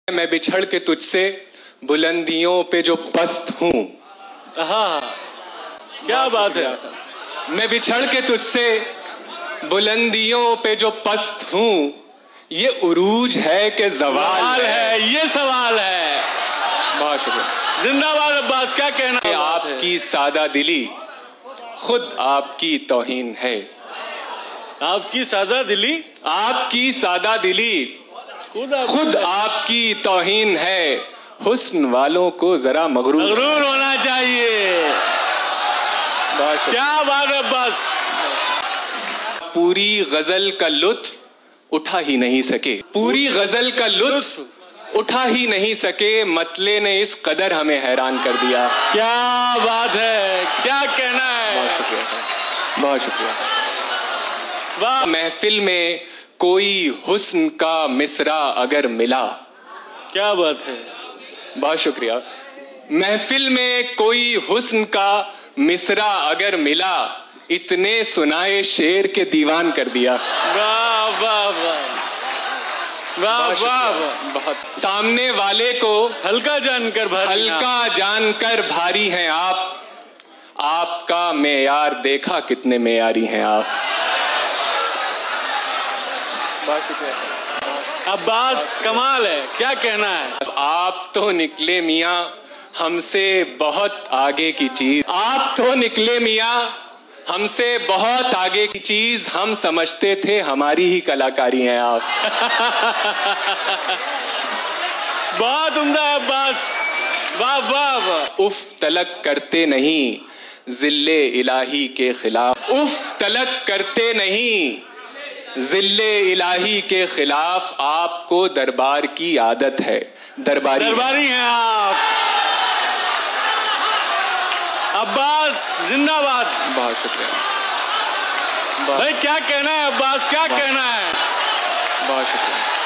मैं बिछड़ के तुझसे बुलंदियों पे जो पस्त हूँ। हाँ, क्या बात है। मैं बिछड़ के तुझसे बुलंदियों पे जो पस्त हूँ, ये उरूज है कि ज़वाल है। ये सवाल है। बहुत शुक्रिया। जिंदाबाद अब्बास, क्या कहना है? आपकी सादा दिली खुद आपकी तौहीन है। आपकी सादा दिली, आपकी सादा दिली खुद आपकी तौहीन है। हुस्न वालों को जरा मगरूर होना चाहिए। क्या बात है अब्बास। पूरी गजल का लुत्फ उठा ही नहीं सके, पूरी गजल का लुत्फ उठा ही नहीं सके। मतले ने इस कदर हमें हैरान कर दिया। क्या बात है, क्या कहना है। बहुत शुक्रिया सर, बहुत शुक्रिया। वाह। महफिल में कोई हुस्न का मिसरा अगर मिला। क्या बात है। बहुत शुक्रिया। महफिल में कोई हुस्न का मिसरा अगर मिला, इतने सुनाए शेर के दीवान कर दिया। वाह वाह वाह वाह वाह। बहुत सामने वाले को हल्का जानकर भारी हैं आप। आपका मेयार देखा कितने मेयारी हैं आप। बहुत शुक्रिया अब्बास, कमाल है। क्या कहना है। आप तो निकले मियाँ हमसे बहुत आगे की चीज। आप तो निकले मियाँ हमसे बहुत आगे की चीज। हम समझते थे हमारी ही कलाकारी हैं आप। बहुत उम्दा है अब्बास। वाह वाह वाह। उफ तलक करते नहीं जिल्ले इलाही के खिलाफ। उफ तलक करते नहीं जिल्ले इलाही के खिलाफ। आपको दरबार की आदत है। दरबारी हैं आप। अब्बास जिंदाबाद। बहुत शुक्रिया भाई, क्या कहना है अब्बास, क्या कहना है। बहुत शुक्रिया।